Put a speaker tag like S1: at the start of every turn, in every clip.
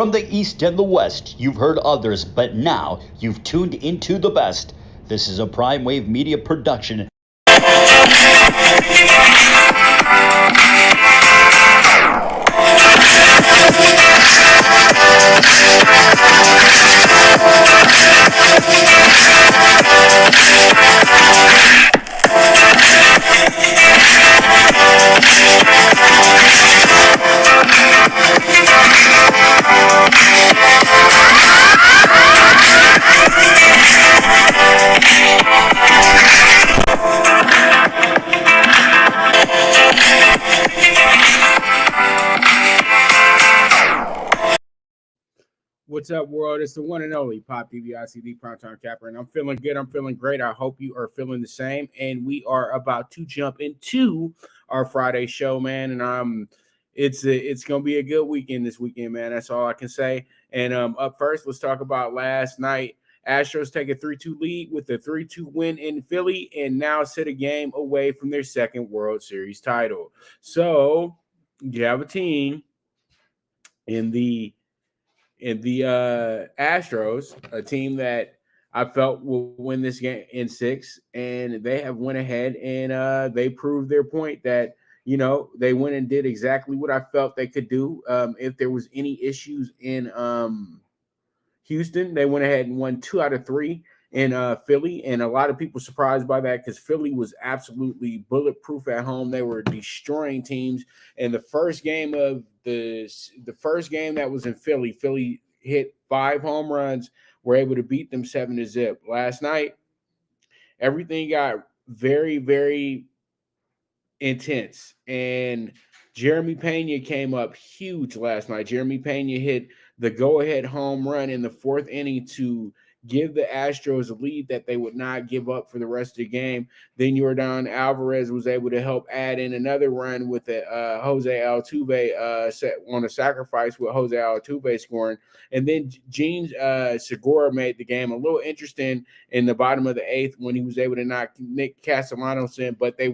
S1: From the East and the West, you've heard others, but now you've tuned into the best. This is a Prime Wave Media production.
S2: What's up, world? It's the one and only Pop DVICD PrimeTime Capper, and I'm feeling good. I'm feeling great. I hope you are feeling the same. And we are about to jump into our Friday show, man. And it's gonna be a good weekend this weekend, man. That's all I can say. And up first, let's talk about last night. Astros take a 3-2 lead with a 3-2 win in Philly, and now sit a game away from their second World Series title. So you have a team in the Astros, a team that I felt will win this game in 6, and they have went ahead and they proved their point that, you know, they went and did exactly what I felt they could do. If there was any issues in Houston, they went ahead and won 2 out of 3 in Philly, and a lot of people surprised by that because Philly was absolutely bulletproof at home. They were destroying teams. And the first game that was in Philly, Philly hit 5 home runs, were able to beat them 7-0. Last night, everything got very, very intense, and Jeremy Pena came up huge last night. Jeremy Pena hit the go-ahead home run in the 4th inning to give the Astros a lead that they would not give up for the rest of the game. Then Yordan Alvarez was able to help add in another run with Jose Altuve on a sacrifice with Jose Altuve scoring. And then Gene Segura made the game a little interesting in the bottom of the 8th when he was able to knock Nick Castellanos in, but they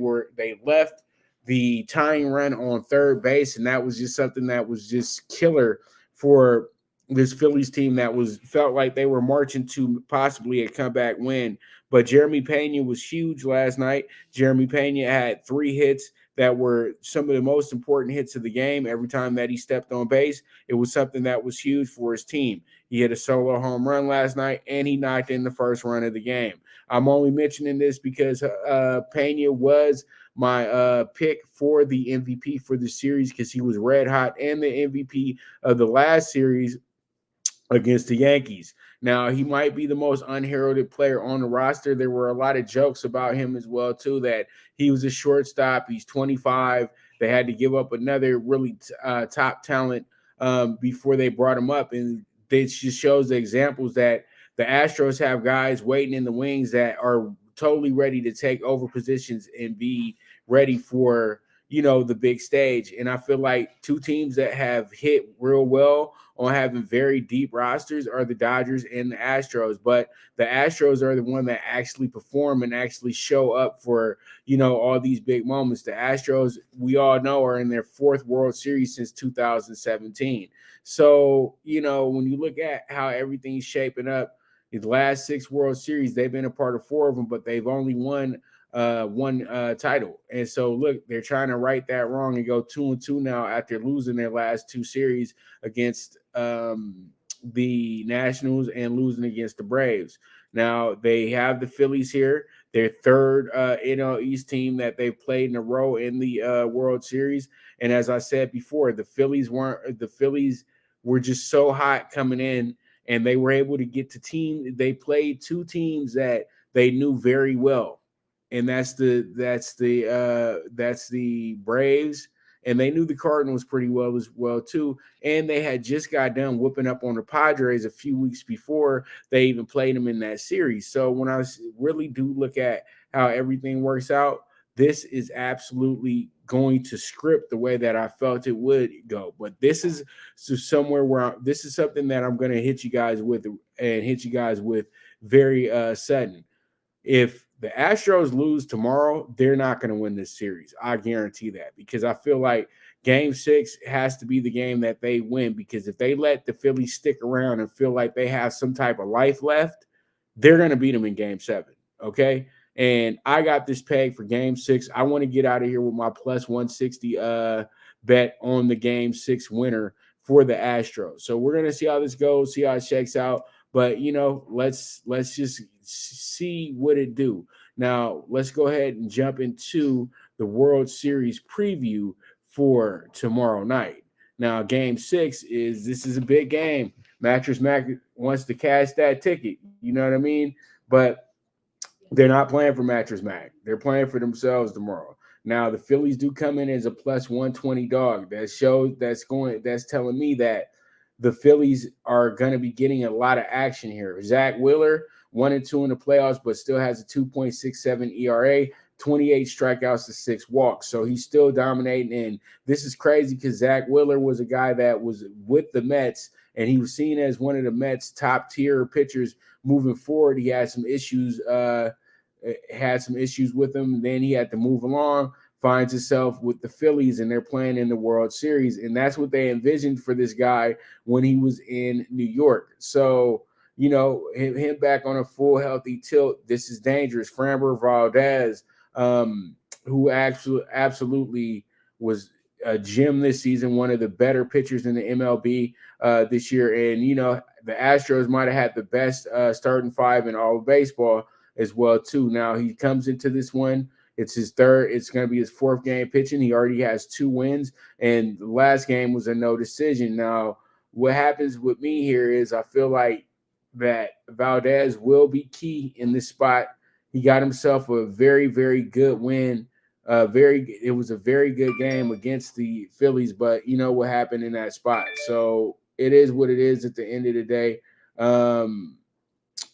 S2: left the tying run on third base, and that was just something that was just killer for this Phillies team that felt like they were marching to possibly a comeback win. But Jeremy Pena was huge last night. Jeremy Pena had 3 hits that were some of the most important hits of the game. Every time that he stepped on base, it was something that was huge for his team. He hit a solo home run last night, and he knocked in the first run of the game. I'm only mentioning this because Pena was my pick for the MVP for the series because he was red hot and the MVP of the last series against the Yankees. Now, he might be the most unheralded player on the roster. There were a lot of jokes about him as well, too, that he was a shortstop. He's 25. They had to give up another really top talent before they brought him up. And this just shows the examples that the Astros have guys waiting in the wings that are totally ready to take over positions and be ready for, you know, the big stage. And I feel like 2 teams that have hit real well on having very deep rosters are the Dodgers and the Astros. But the Astros are the one that actually perform and actually show up for, you know, all these big moments. The Astros, we all know, are in their 4th World Series since 2017. So, you know, when you look at how everything's shaping up, the last 6 World Series, they've been a part of 4 of them, but they've only won one title. And so look, they're trying to right that wrong and go 2-2 now after losing their last 2 series against the Nationals and losing against the Braves. Now they have the Phillies here, their 3rd NL East team that they've played in a row in the World Series. And as I said before, the Phillies were just so hot coming in, and they were able to get to they played 2 teams that they knew very well. And that's the Braves, and they knew the Cardinals pretty well as well too. And they had just got done whooping up on the Padres a few weeks before they even played them in that series. So when I really do look at how everything works out, this is absolutely going to script the way that I felt it would go. But this is somewhere where this is something that I'm going to hit you guys with very sudden. If the Astros lose tomorrow, they're not going to win this series. I guarantee that, because I feel like game 6 has to be the game that they win, because if they let the Phillies stick around and feel like they have some type of life left, they're going to beat them in game 7. Okay. And I got this peg for game 6. I want to get out of here with my plus 160 bet on the game 6 winner for the Astros. So we're going to see how this goes, see how it shakes out. But let's just see what it do. Now let's go ahead and jump into the World Series preview for tomorrow night. Now, game 6 is a big game. Mattress Mac wants to cash that ticket. You know what I mean? But they're not playing for Mattress Mac. They're playing for themselves tomorrow. Now, the Phillies do come in as a plus 120 dog. That's telling me that the Phillies are going to be getting a lot of action here. Zach Wheeler, 1-2 in the playoffs, but still has a 2.67 ERA, 28 strikeouts to 6 walks. So he's still dominating. And this is crazy because Zach Wheeler was a guy that was with the Mets, and he was seen as one of the Mets' top tier pitchers moving forward. He had some issues with him. And then he had to move along, finds himself with the Phillies, and they're playing in the World Series. And that's what they envisioned for this guy when he was in New York. So, him back on a full healthy tilt, this is dangerous. Framber Valdez, who absolutely was a gem this season, one of the better pitchers in the MLB this year. And, the Astros might have had the best starting 5 in all of baseball as well, too. Now he comes into this one. It's his third. It's going to be his 4th game pitching. He already has 2 wins, and the last game was a no decision. Now, what happens with me here is I feel like that Valdez will be key in this spot. He got himself a very, very good win. It was a very good game against the Phillies, but you know what happened in that spot. So it is what it is at the end of the day.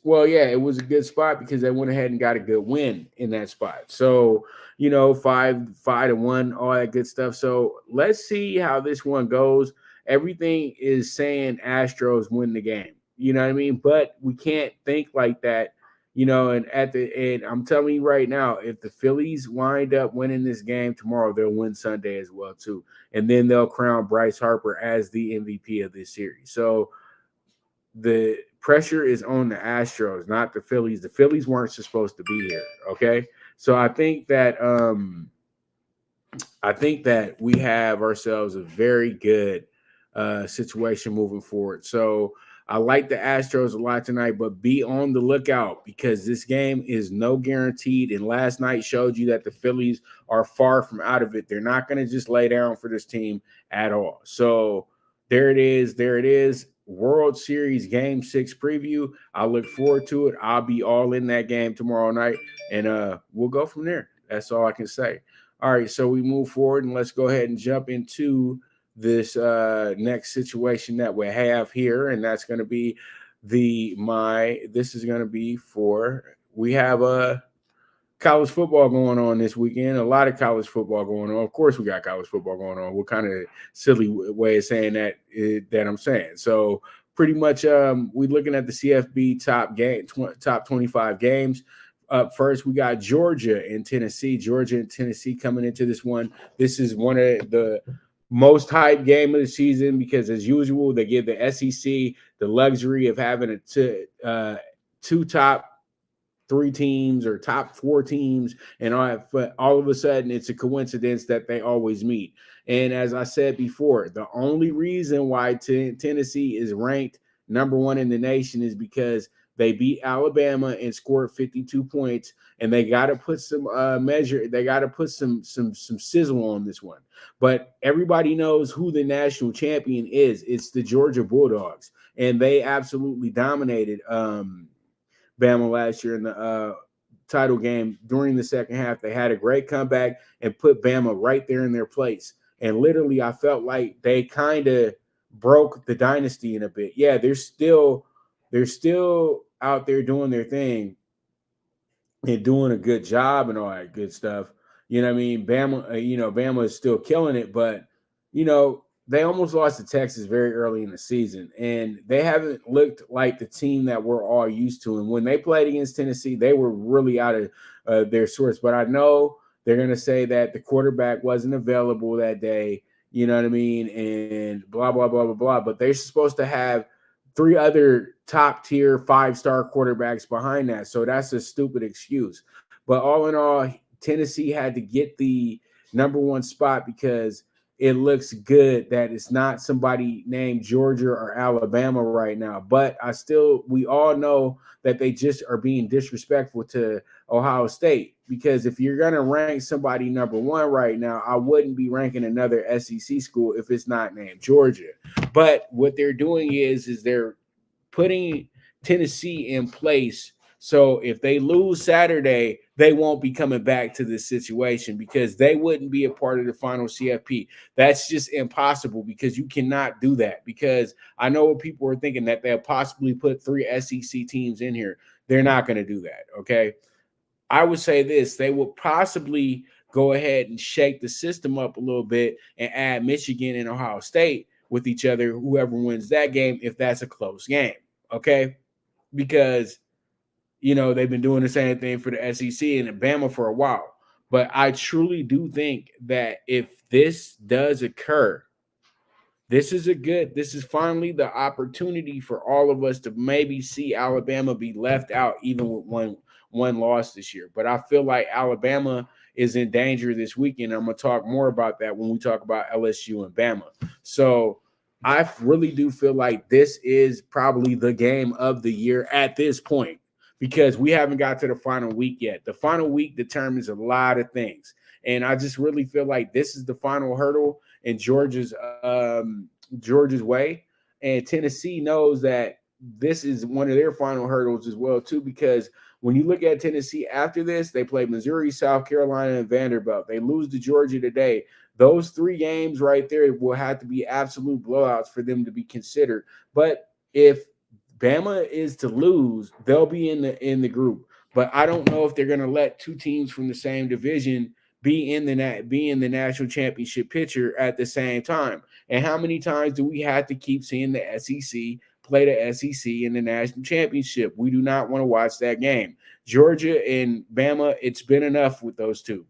S2: Well, yeah, it was a good spot because they went ahead and got a good win in that spot. So, 5-1, all that good stuff. So let's see how this one goes. Everything is saying Astros win the game. You know what I mean? But we can't think like that, and at the end, I'm telling you right now, if the Phillies wind up winning this game tomorrow, they'll win Sunday as well, too. And then they'll crown Bryce Harper as the MVP of this series. So the pressure is on the Astros, not the Phillies. The Phillies weren't supposed to be here. Okay. So I think that we have ourselves a very good situation moving forward. So I like the Astros a lot tonight, but be on the lookout because this game is no guaranteed. And last night showed you that the Phillies are far from out of it. They're not going to just lay down for this team at all. So there it is. World Series Game 6 preview. I look forward to it. I'll be all in that game tomorrow night, and we'll go from there. That's all I can say. All right, so we move forward, and let's go ahead and jump into this next situation that we have here, and that's going to be we have a college football going on this weekend. A lot of college football going on. Of course, we got college football going on. What kind of silly way of saying that I'm saying? So pretty much, we're looking at the CFB top 25 games. Up first, we got Georgia and Tennessee. Georgia and Tennessee coming into this one. This is one of the most hyped game of the season because, as usual, they give the SEC the luxury of having two top 3 teams or top 4 teams, and all of a sudden it's a coincidence that they always meet. And as I said before, the only reason why Tennessee is ranked number 1 in the nation is because they beat Alabama and scored 52 points, and they got to put some some sizzle on this one. But everybody knows who the national champion is. It's the Georgia Bulldogs, and they absolutely dominated Bama last year in the title game. During the second half, they had a great comeback and put Bama right there in their place. And literally, I felt like they kind of broke the dynasty in a bit. Yeah, they're still out there doing their thing and doing a good job and all that good stuff. You know what I mean? Bama is still killing it, but they almost lost to Texas very early in the season, and they haven't looked like the team that we're all used to. And when they played against Tennessee, they were really out of their sorts. But I know they're going to say that the quarterback wasn't available that day, you know what I mean, and blah, blah, blah, blah, blah. But they're supposed to have 3 other top-tier 5-star quarterbacks behind that. So that's a stupid excuse. But all in all, Tennessee had to get the number 1 spot because it looks good that it's not somebody named Georgia or Alabama right now. But we all know that they just are being disrespectful to Ohio State, because if you're going to rank somebody number 1 right now, I wouldn't be ranking another SEC school if it's not named Georgia. But what they're doing is they're putting Tennessee in place. So if they lose Saturday, they won't be coming back to this situation because they wouldn't be a part of the final CFP. That's just impossible because you cannot do that. Because I know what people are thinking, that they'll possibly put 3 SEC teams in here. They're not going to do that, okay? I would say this, they will possibly go ahead and shake the system up a little bit and add Michigan and Ohio State with each other, whoever wins that game, if that's a close game, okay? Because they've been doing the same thing for the SEC and Bama for a while. But I truly do think that if this does occur, this is finally the opportunity for all of us to maybe see Alabama be left out, even with one loss this year. But I feel like Alabama is in danger this weekend. I'm going to talk more about that when we talk about LSU and Bama. So I really do feel like this is probably the game of the year at this point, because we haven't got to the final week yet. The final week determines a lot of things. And I just really feel like this is the final hurdle in Georgia's way. And Tennessee knows that this is one of their final hurdles as well, too, because when you look at Tennessee after this, they play Missouri, South Carolina, and Vanderbilt. They lose to Georgia today. Those 3 games right there will have to be absolute blowouts for them to be considered. But if Bama is to lose, they'll be in the group. But I don't know if they're going to let 2 teams from the same division be in the national championship picture at the same time. And how many times do we have to keep seeing the SEC play the SEC in the national championship? We do not want to watch that game. Georgia and Bama, it's been enough with those 2.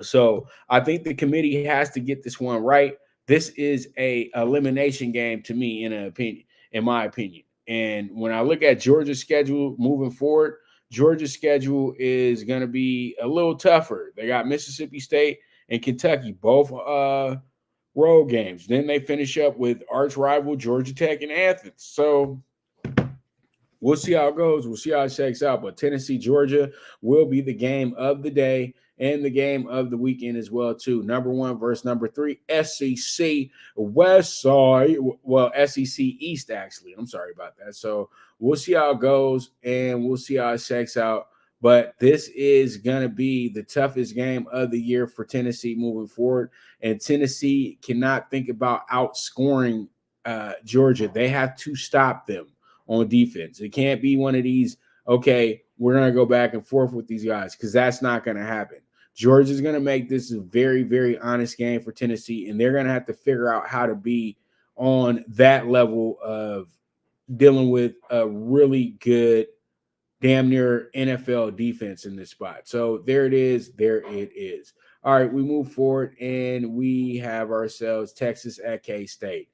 S2: So I think the committee has to get this one right. This is a elimination game to me, in my opinion. And when I look at Georgia's schedule moving forward, Georgia's schedule is going to be a little tougher. They got Mississippi State and Kentucky, both road games. Then they finish up with arch rival Georgia Tech and Athens. So we'll see how it goes. We'll see how it shakes out. But Tennessee, Georgia will be the game of the day and the game of the weekend as well, too. Number 1 versus number 3, SEC West Side. Well, SEC East, actually. I'm sorry about that. So we'll see how it goes, and we'll see how it shakes out. But this is going to be the toughest game of the year for Tennessee moving forward. And Tennessee cannot think about outscoring Georgia. They have to stop them on defense. It can't be one of these, okay, we're going to go back and forth with these guys, because that's not going to happen. Georgia's going to make this a very, very honest game for Tennessee, and they're going to have to figure out how to be on that level of dealing with a really good, damn near NFL defense in this spot. So there it is. There it is. All right, we move forward, and we have ourselves Texas at K-State.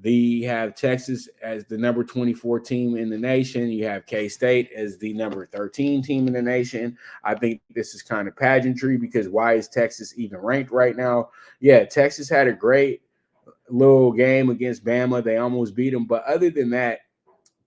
S2: You have Texas as the number 24 team in the nation. You have K-State as the number 13 team in the nation. I think this is kind of pageantry, because why is Texas even ranked right now? Yeah, Texas had a great little game against Bama. They almost beat them. But other than that,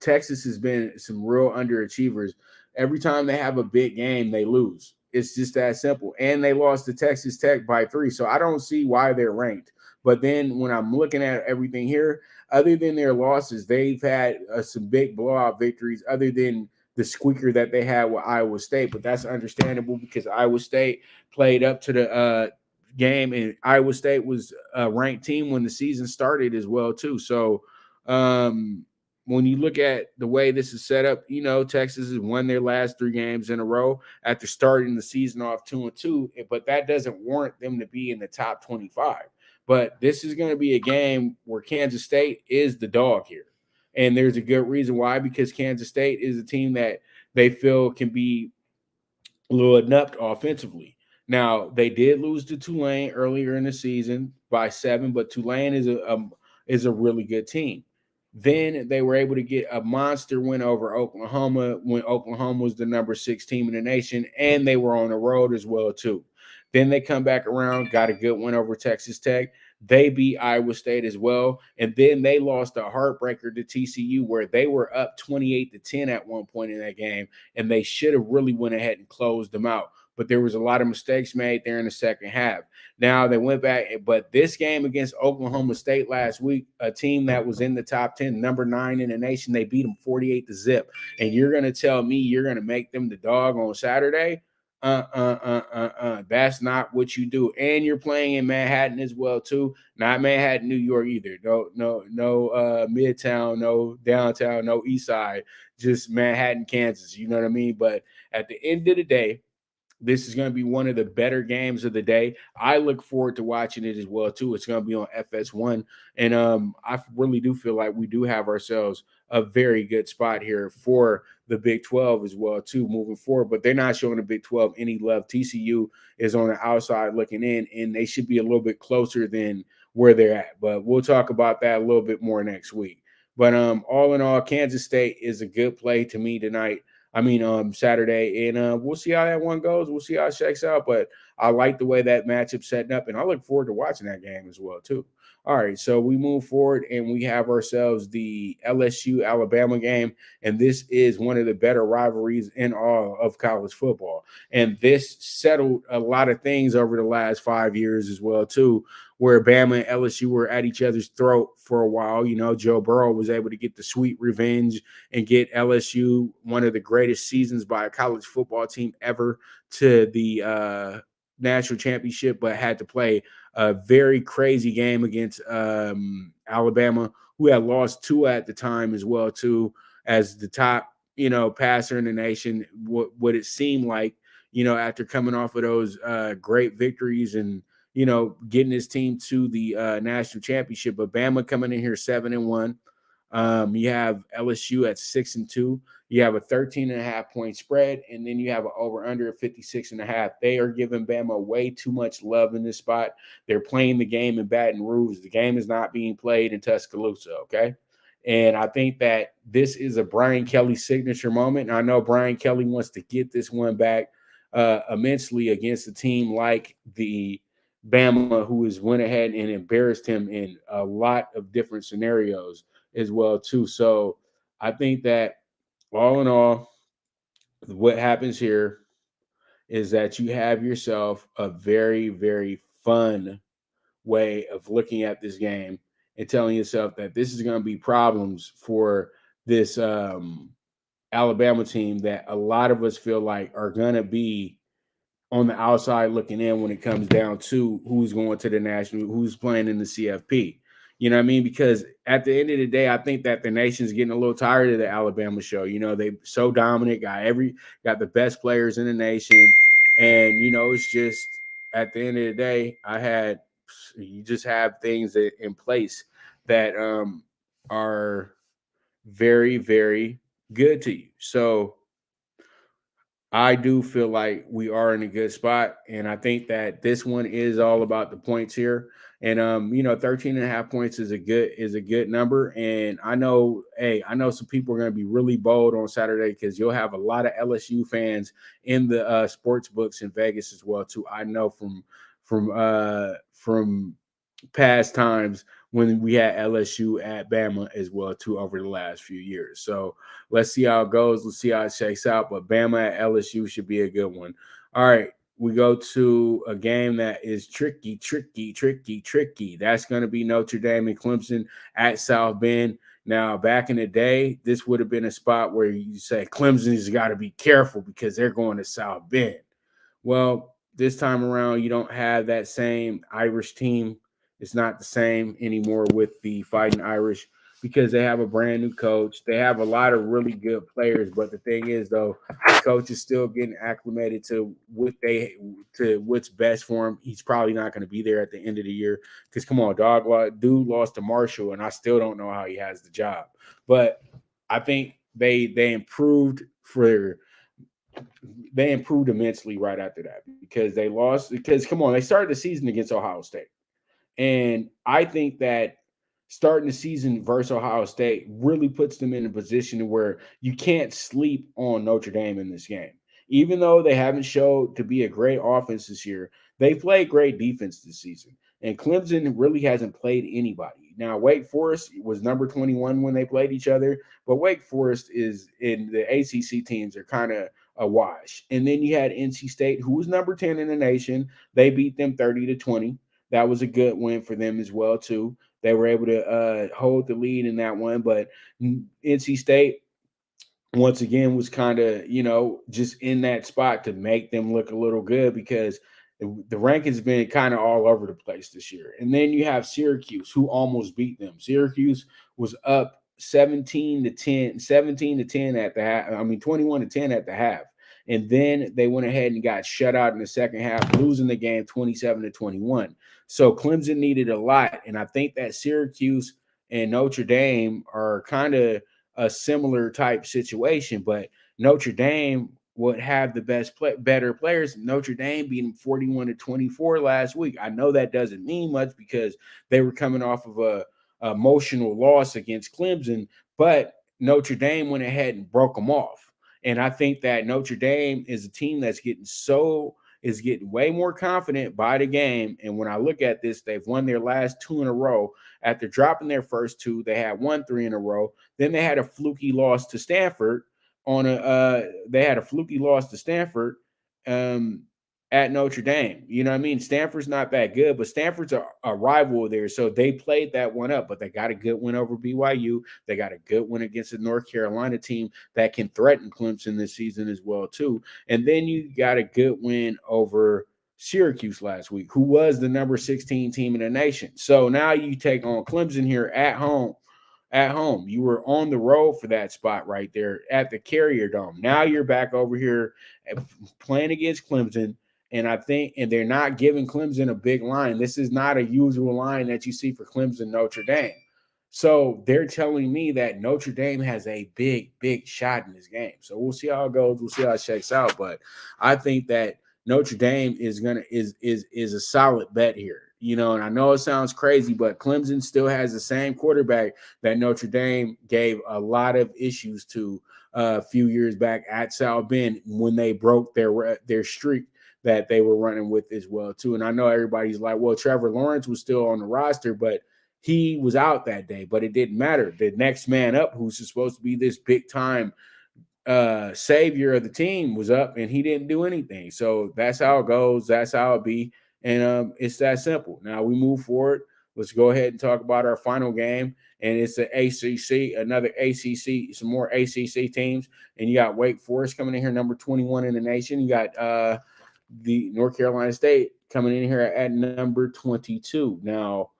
S2: Texas has been some real underachievers. Every time they have a big game, they lose. It's just that simple. And they lost to Texas Tech by 3. So I don't see why they're ranked. But then when I'm looking at everything here, other than their losses, they've had some big blowout victories, other than the squeaker that they had with Iowa State. But that's understandable, because Iowa State played up to the game, and Iowa State was a ranked team when the season started as well, too. So when you look at the way this is set up, Texas has won their last 3 games in a row after starting the season off 2-2, but that doesn't warrant them to be in the top 25. But this is going to be a game where Kansas State is the dog here. And there's a good reason why, because Kansas State is a team that they feel can be a little inept offensively. Now, they did lose to Tulane earlier in the season by 7, but Tulane is a really good team. Then they were able to get a monster win over Oklahoma when Oklahoma was the number 6 team in the nation, and they were on the road as well too. Then they come back around, got a good win over Texas Tech. They beat Iowa State as well, and then they lost a heartbreaker to TCU, where they were up 28-10 at one point in that game, and they should have really went ahead and closed them out. But there was a lot of mistakes made there in the second half. Now they went back, but this game against Oklahoma State last week, a team that was in the top 10, number 9 in the nation, they beat them 48-0. And you're going to tell me you're going to make them the dog on Saturday? That's not what you do. And you're playing in Manhattan as well too. Not Manhattan, New York either. No Midtown, no downtown, no East Side. Just Manhattan, Kansas. You know what I mean? But at the end of the day, this is going to be one of the better games of the day. I look forward to watching it as well too. It's going to be on FS1, and I really do feel like we do have ourselves a very good spot here for the Big 12 as well too moving forward. But they're not showing the Big 12 any love. TCU is on the outside looking in, and they should be a little bit closer than where they're at. But we'll talk about that a little bit more next week. But all in all, Kansas State is a good play to me tonight. Saturday, and we'll see how that one goes. We'll see how it shakes out, but I like the way that matchup's setting up, and I look forward to watching that game as well, too. All right, so we move forward, and we have ourselves the LSU-Alabama game, and this is one of the better rivalries in all of college football, and this settled a lot of things over the last 5 years as well, too, where Bama and LSU were at each other's throat for a while. You know, Joe Burrow was able to get the sweet revenge and get LSU one of the greatest seasons by a college football team ever to the national championship, but had to play a very crazy game against Alabama, who had lost 2 at the time as well, too, as the top, passer in the nation. What it seemed like, after coming off of those great victories and getting his team to the national championship. But Bama coming in here 7-1. You have LSU at 6-2. You have a 13.5 point spread, and then you have an over under of 56.5. They are giving Bama way too much love in this spot. They're playing the game in Baton Rouge. The game is not being played in Tuscaloosa. Okay. And I think that this is a Brian Kelly signature moment. And I know Brian Kelly wants to get this one back immensely against a team like the Bama, who has went ahead and embarrassed him in a lot of different scenarios as well too. So I think that all in all, what happens here is that you have yourself a very, very fun way of looking at this game and telling yourself that this is going to be problems for this Alabama team that a lot of us feel like are going to be on the outside looking in when it comes down to who's going to the national, who's playing in the CFP. You know what I mean? Because at the end of the day, I think that the nation's getting a little tired of the Alabama show. They so dominant, got the best players in the nation. And, it's just at the end of the day, you just have things that in place that are very, very good to you. So I do feel like we are in a good spot, and I think that this one is all about the points here. And 13.5 points is a good number. And I know some people are going to be really bold on Saturday because you'll have a lot of LSU fans in the sports books in Vegas as well too. I know from past times when we had LSU at Bama as well too over the last few years. So let's see how it goes. Let's see how it shakes out. But Bama at LSU should be a good one. All right, we go to a game that is tricky. That's going to be Notre Dame and Clemson at South Bend. Now, back in the day, this would have been a spot where you say Clemson's got to be careful because they're going to South Bend. Well, this time around, you don't have that same Irish team. It's not the same anymore with the Fighting Irish because they have a brand new coach. They have a lot of really good players. But the thing is, though, the coach is still getting acclimated to what's best for him. He's probably not going to be there at the end of the year because come on, dude lost to Marshall, and I still don't know how he has the job. But I think they improved immensely right after that because they lost. Because come on, they started the season against Ohio State, and I think that starting the season versus Ohio State really puts them in a position where you can't sleep on Notre Dame in this game. Even though they haven't showed to be a great offense this year, they played great defense this season. And Clemson really hasn't played anybody. Now, Wake Forest was number 21 when they played each other, but Wake Forest is in the ACC teams are kind of a wash. And then you had NC State, who was number 10 in the nation. They beat them 30-20. That was a good win for them as well, too. They were able to hold the lead in that one, but NC State once again was kind of, just in that spot to make them look a little good because the ranking's been kind of all over the place this year. And then you have Syracuse, who almost beat them. Syracuse was up 17-10 at the half. 21-10 at the half. And then they went ahead and got shut out in the second half, losing the game 27-21. So Clemson needed a lot. And I think that Syracuse and Notre Dame are kind of a similar type situation, but Notre Dame would have the better players. Notre Dame beat them 41-24 last week. I know that doesn't mean much because they were coming off of a emotional loss against Clemson, but Notre Dame went ahead and broke them off. And I think that Notre Dame is a team that's getting way more confident by the game. And when I look at this, they've won their last 2 in a row. After dropping their first 2, they had won 3 in a row. Then they had a fluky loss to Stanford at Notre Dame. You know what I mean? Stanford's not that good, but Stanford's a rival there. So they played that one up, but they got a good win over BYU. They got a good win against the North Carolina team that can threaten Clemson this season as well, too. And then you got a good win over Syracuse last week, who was the number 16 team in the nation. So now you take on Clemson here at home. You were on the road for that spot right there at the Carrier Dome. Now you're back over here playing against Clemson. And they're not giving Clemson a big line. This is not a usual line that you see for Clemson Notre Dame. So they're telling me that Notre Dame has a big, big shot in this game. So we'll see how it goes. We'll see how it shakes out. But I think that Notre Dame is a solid bet here. And I know it sounds crazy, but Clemson still has the same quarterback that Notre Dame gave a lot of issues to a few years back at South Bend when they broke their streak that they were running with as well, too. And I know everybody's like, well, Trevor Lawrence was still on the roster, but he was out that day. But it didn't matter. The next man up, who's supposed to be this big-time savior of the team, was up, and he didn't do anything. So that's how it goes. That's how it be. And it's that simple. Now we move forward. Let's go ahead and talk about our final game. And it's the ACC, another ACC, some more ACC teams. And you got Wake Forest coming in here, number 21 in the nation. You got the North Carolina State coming in here at number 22. Now,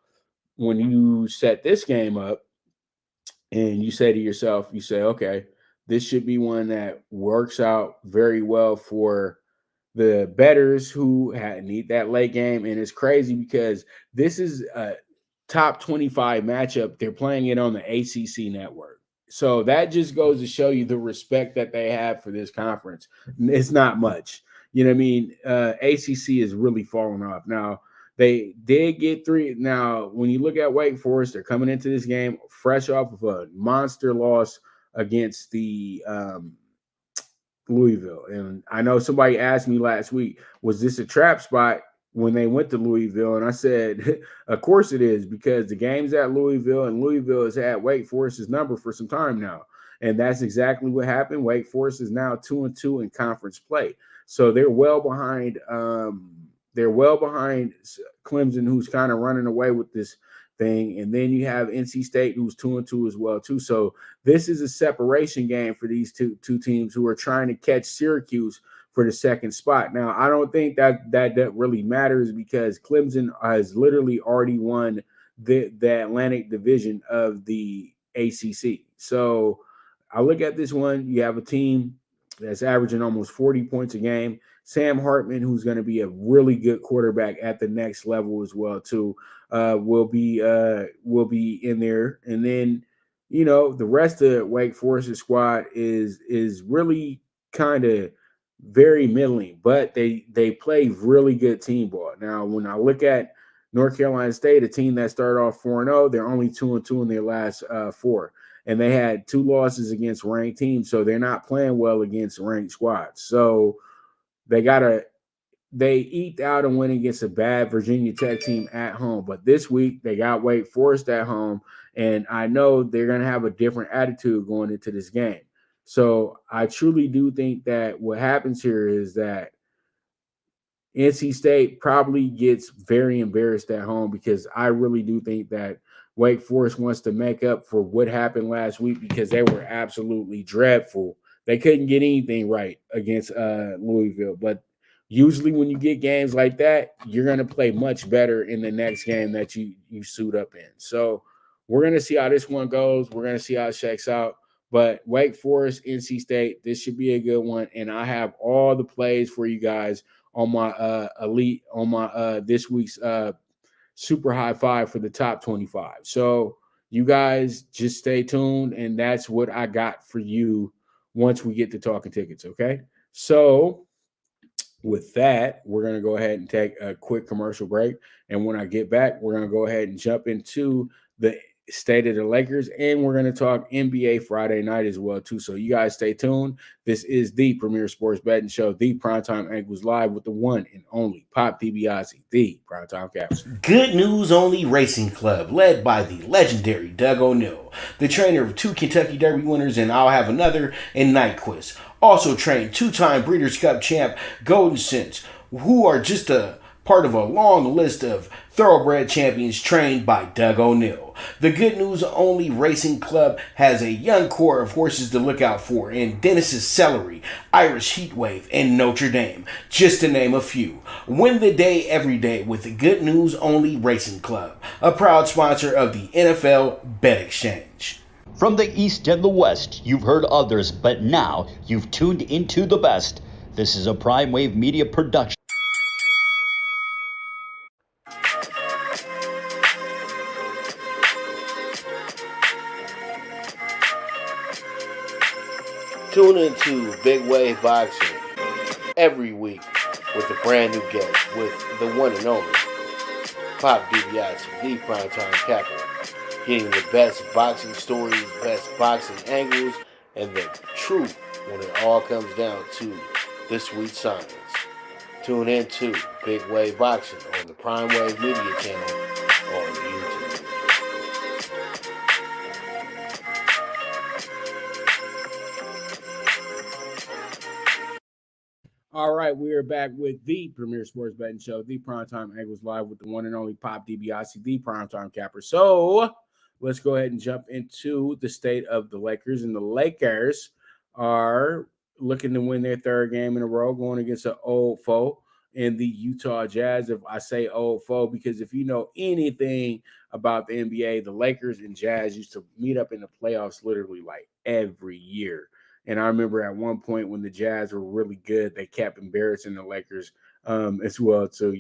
S2: when you set this game up and you say to yourself, okay, this should be one that works out very well for the bettors who need that late game. And it's crazy because this is a top 25 matchup. They're playing it on the ACC network. So that just goes to show you the respect that they have for this conference. It's not much. You know what I mean? ACC is really falling off. Now, they did get 3. Now, when you look at Wake Forest, they're coming into this game fresh off of a monster loss against the Louisville. And I know somebody asked me last week, was this a trap spot when they went to Louisville? And I said, of course it is, because the game's at Louisville, and Louisville has had Wake Forest's number for some time now. And that's exactly what happened. Wake Forest is now 2-2 in conference play. So they're well behind. They're well behind Clemson, who's kind of running away with this thing. And then you have NC State, who's 2-2 as well, too. So this is a separation game for these two teams who are trying to catch Syracuse for the second spot. Now, I don't think that really matters because Clemson has literally already won the Atlantic Division of the ACC. So I look at this one. You have a team that's averaging almost 40 points a game. Sam Hartman, who's going to be a really good quarterback at the next level as well, too, will be in there. And then, the rest of Wake Forest's squad is really kind of very middling, but they play really good team ball. Now, when I look at North Carolina State, a team that started off 4-0, they're only 2-2 in their last 4. And they had 2 losses against ranked teams, so they're not playing well against ranked squads. So they eked out and win against a bad Virginia Tech team at home. But this week they got Wake Forest at home, and I know they're going to have a different attitude going into this game. So I truly do think that what happens here is that NC State probably gets very embarrassed at home, because I really do think that Wake Forest wants to make up for what happened last week, because they were absolutely dreadful. They couldn't get anything right against Louisville. But usually when you get games like that, you're going to play much better in the next game that you suit up in. So we're going to see how this one goes. We're going to see how it shakes out. But Wake Forest, NC State, this should be a good one. And I have all the plays for you guys on my elite, on my this week's super high five for the top 25. So you guys just stay tuned, and that's what I got for you once we get to Talking Tickets, okay? So with that, we're going to go ahead and take a quick commercial break. And when I get back, we're going to go ahead and jump into the state of the Lakers, and we're going to talk NBA Friday night as well, too. So you guys stay tuned. This is the premier sports betting show, the PrimeTime Angles, live with the one and only Pop DiBiase, the PrimeTime Caps.
S3: Good News Only Racing Club, led by the legendary Doug O'Neill, the trainer of 2 Kentucky Derby winners, and I'll have another in Nyquist. Also trained 2-time Breeders' Cup champ Golden Sense, who are just a part of a long list of thoroughbred champions trained by Doug O'Neill. The Good News Only Racing Club has a young core of horses to look out for in Dennis's Celery, Irish Heatwave, and Notre Dame, just to name a few. Win the day every day with the Good News Only Racing Club, a proud sponsor of the NFL Bet Exchange.
S1: From the East and the West, you've heard others, but now you've tuned into the best. This is a Prime Wave Media production.
S4: Tune into Big Wave Boxing every week with a brand new guest, with the one and only Pop DiBiase, the Primetime Capper, getting the best boxing stories, best boxing angles, and the truth when it all comes down to the sweet science. Tune in to Big Wave Boxing on the Prime Wave Media channel on YouTube.
S2: All right, we are back with the premier sports betting show, the Primetime Angles, live with the one and only Pop DiBiase, the Primetime Capper. So let's go ahead and jump into the state of the Lakers. And the Lakers are looking to win their 3rd game in a row, going against an old foe in the Utah Jazz. If I say old foe, because if you know anything about the NBA, the Lakers and Jazz used to meet up in the playoffs literally like every year. And I remember at one point when the Jazz were really good, they kept embarrassing the Lakers as well. So,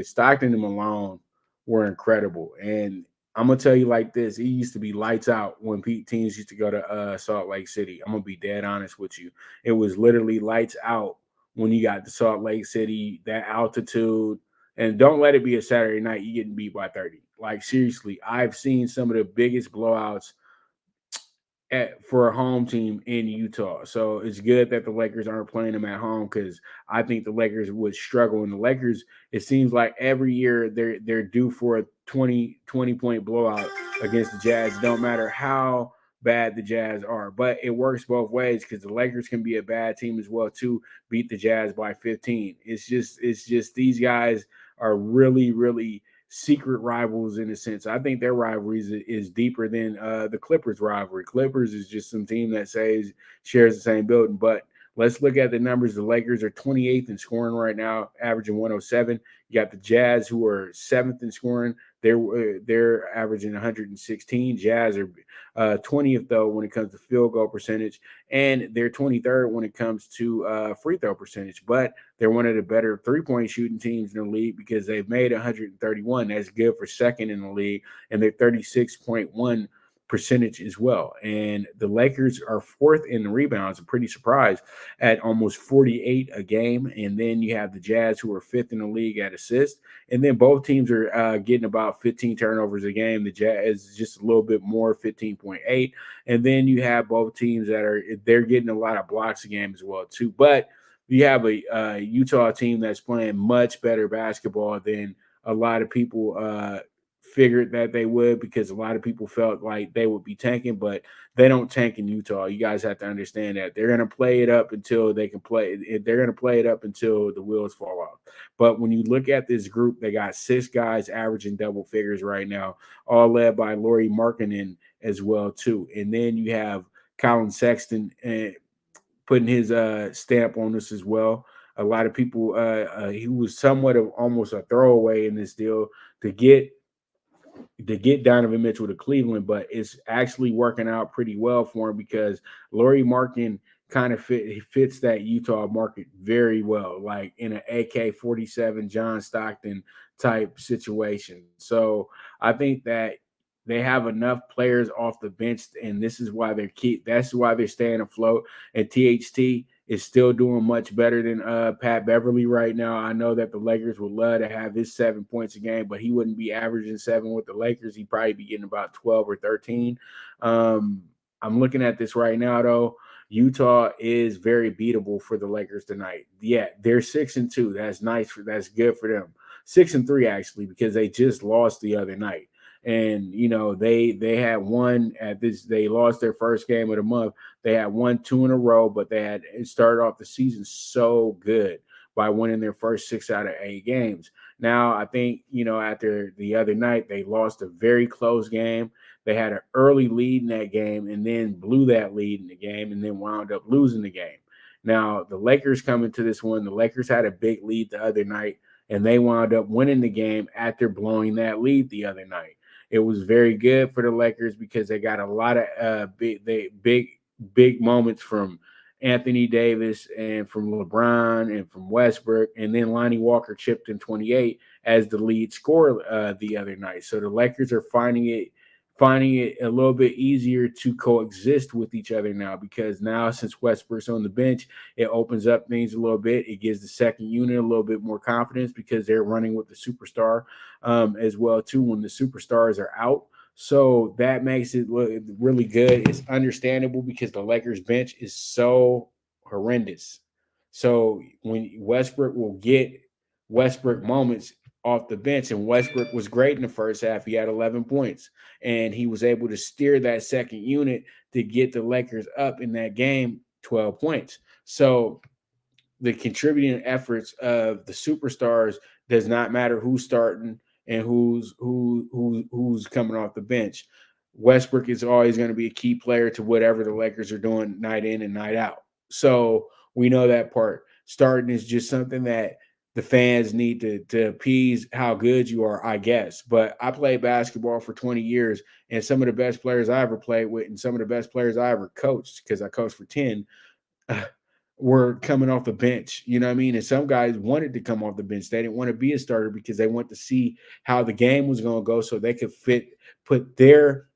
S2: Stockton and Malone were incredible. And I'm going to tell you like this. It used to be lights out when teams used to go to Salt Lake City. I'm going to be dead honest with you. It was literally lights out when you got to Salt Lake City, that altitude. And don't let it be a Saturday night you getting beat by 30. Like, seriously, I've seen some of the biggest blowouts for a home team in Utah. So it's good that the Lakers aren't playing them at home, because I think the Lakers would struggle. And the Lakers, it seems like every year they're due for a 20-point blowout against the Jazz. It don't matter how bad the Jazz are. But it works both ways, because the Lakers can be a bad team as well too, beat the Jazz by 15. It's just these guys are really, really secret rivals in a sense. I think their rivalry is deeper than the Clippers rivalry. Clippers is just some team that shares the same building. But let's look at the numbers. The Lakers are 28th in scoring right now, averaging 107. You got the Jazz, who are 7th in scoring, They're averaging 116. Jazz are 20th though when it comes to field goal percentage, and they're 23rd when it comes to free throw percentage. But they're one of the better 3-point shooting teams in the league because they've made 131. That's good for second in the league, and they're 36.1 percentage as well. And the Lakers are fourth in the rebounds. I'm pretty surprised at almost 48 a game. And then you have the Jazz, who are fifth in the league at assists. And then both teams are getting about 15 turnovers a game. The Jazz is just a little bit more, 15.8. And then you have both teams they're getting a lot of blocks a game as well too. But you have a Utah team that's playing much better basketball than a lot of people figured that they would, because a lot of people felt like they would be tanking, but they don't tank in Utah. You guys have to understand that they're going to play it up until they can play. They're going to play it up until the wheels fall off. But when you look at this group, they got 6 guys averaging double figures right now, all led by Lauri Markkanen as well too. And then you have Colin Sexton putting his stamp on this as well. A lot of people, he was somewhat of almost a throwaway in this deal to get Donovan Mitchell to Cleveland, but it's actually working out pretty well for him because Lauri Markkanen kind of fits that Utah market very well, like in an AK-47 John Stockton type situation. So I think that they have enough players off the bench, and this is why that's why they're staying afloat. And THT is still doing much better than Pat Beverly right now. I know that the Lakers would love to have his 7 points a game, but he wouldn't be averaging 7 with the Lakers. He'd probably be getting about 12 or 13. I'm looking at this right now, though. Utah is very beatable for the Lakers tonight. Yeah, they're 6-2. That's nice. That's good for them. 6-3 actually, because they just lost the other night. And they had won at this. They lost their first game of the month. They had won 2 in a row, but they had started off the season so good by winning their first 6 out of 8 games. Now I think after the other night they lost a very close game. They had an early lead in that game and then blew that lead in the game and then wound up losing the game. Now the Lakers come into this one. The Lakers had a big lead the other night and they wound up winning the game after blowing that lead the other night. It was very good for the Lakers because they got a lot of big moments from Anthony Davis and from LeBron and from Westbrook, and then Lonnie Walker chipped in 28 as the lead scorer the other night. So the Lakers are finding it a little bit easier to coexist with each other now, because now since Westbrook's on the bench, it opens up things a little bit. It gives the second unit a little bit more confidence because they're running with the superstar as well too when the superstars are out. So that makes it look really good. It's understandable because the Lakers bench is so horrendous. So when Westbrook will get Westbrook moments off the bench, and Westbrook was great in the first half. He had 11 points, and he was able to steer that second unit to get the Lakers up in that game 12 points. So the contributing efforts of the superstars does not matter who's starting and who's coming off the bench. Westbrook is always going to be a key player to whatever the Lakers are doing night in and night out. So we know that part. Starting is just something that the fans need to appease how good you are, I guess. But I played basketball for 20 years, and some of the best players I ever played with and some of the best players I ever coached, because I coached for 10, were coming off the bench. You know what I mean? And some guys wanted to come off the bench. They didn't want to be a starter because they want to see how the game was going to go so they could put their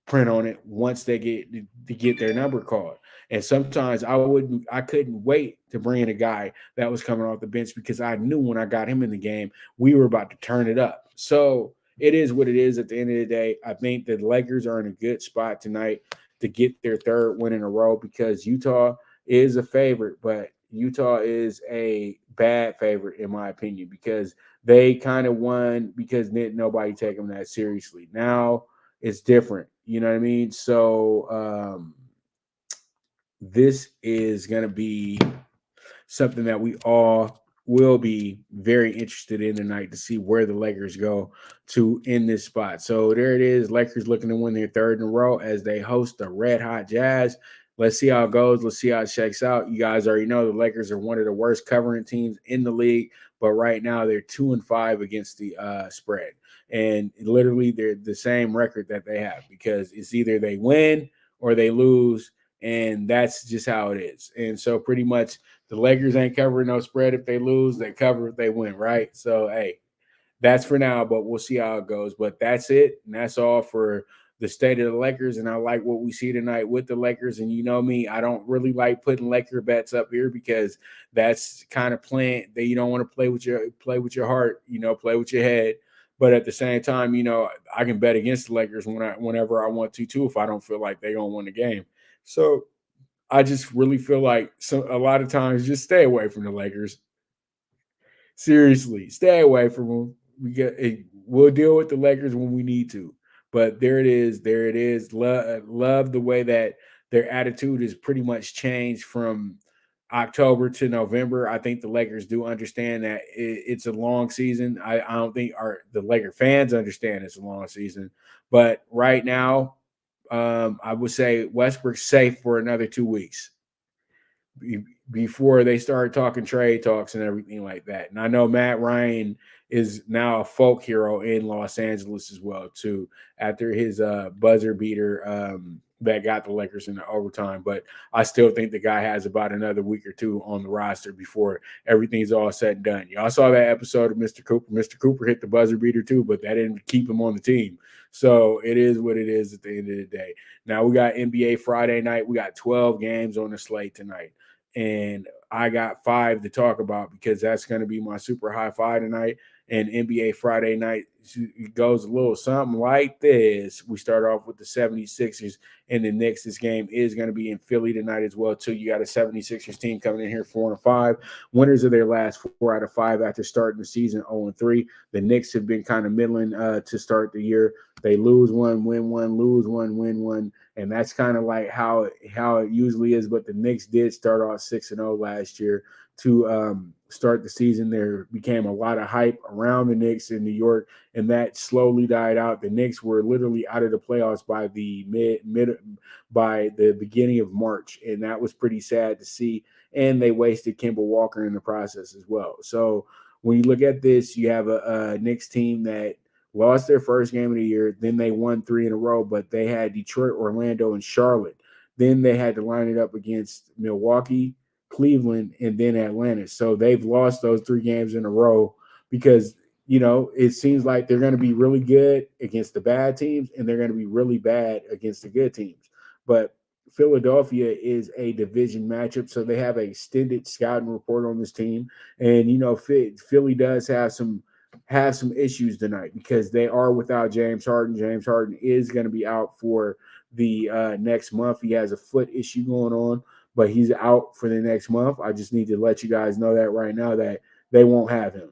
S2: print on it once they get their number called. And sometimes I couldn't wait to bring in a guy that was coming off the bench because I knew when I got him in the game, we were about to turn it up. So it is what it is at the end of the day. I think the Lakers are in a good spot tonight to get their 3rd win in a row, because Utah is a favorite, but Utah is a bad favorite in my opinion, because they kind of won because nobody take them that seriously. Now it's different. You know what I mean? So this is going to be something that we all will be very interested in tonight to see where the Lakers go to in this spot. So there it is. Lakers looking to win their 3rd in a row as they host the Red Hot Jazz. let's see how it goes. Let's see how it shakes out. You guys already know the Lakers are one of the worst covering teams in the league, but right now they're 2-5 against the spread. And literally they're the same record that they have because it's either they win or they lose, and that's just how it is. And so pretty much the Lakers ain't covering no spread if they lose, they cover if they win, right? So, hey, that's for now, but we'll see how it goes. But that's it, and that's all for the state of the Lakers. And I like what we see tonight with the Lakers. And you know me, I don't really like putting Laker bets up here because that's kind of playing that you don't want to play with your heart, play with your head. But at the same time, I can bet against the Lakers whenever I want to too if I don't feel like they're gonna win the game. So I just really feel like a lot of times just stay away from the Lakers. Seriously, stay away from them. We'll deal with the Lakers when we need to. But there it is. There it is. Love the way that their attitude is pretty much changed from October to November. I think the Lakers do understand that it's a long season. I don't think the Laker fans understand it's a long season. But right now, I would say Westbrook's safe for another 2 weeks before they start talking trade talks and everything like that. And I know Matt Ryan is now a folk hero in Los Angeles as well too, after his buzzer beater that got the Lakers into overtime. But I still think the guy has about another week or two on the roster before everything's all said and done. Y'all saw that episode of Mr. Cooper. Mr. Cooper hit the buzzer beater too, but that didn't keep him on the team. So it is what it is at the end of the day. Now we got NBA Friday night. We got 12 games on the slate tonight. And I got 5 to talk about because that's going to be my super high five tonight. And NBA Friday night goes a little something like this. We start off with the 76ers and the Knicks. This game is going to be in Philly tonight as well, too. You got a 76ers team coming in here 4-5. Winners of their last 4 out of 5 after starting the season 0-3. The Knicks have been kind of middling to start the year. They lose one, win one, lose one, win one. And that's kind of like how it usually is. But the Knicks did start off 6-0 last year to start the season. There became a lot of hype around the Knicks in New York, and that slowly died out. The Knicks were literally out of the playoffs by the beginning of March, and that was pretty sad to see. And they wasted Kemba Walker in the process as well. So when you look at this, you have a Knicks team that lost their first game of the year. Then they won 3 in a row, but they had Detroit, Orlando, and Charlotte. Then they had to line it up against Milwaukee, Cleveland, and then Atlanta. So they've lost those 3 games in a row because, it seems like they're going to be really good against the bad teams and they're going to be really bad against the good teams. But Philadelphia is a division matchup, so they have an extended scouting report on this team. And, Philly does have some issues tonight because they are without James Harden. James Harden is going to be out for the next month. He has a foot issue going on, but he's out for the next month. I just need to let you guys know that right now that they won't have him.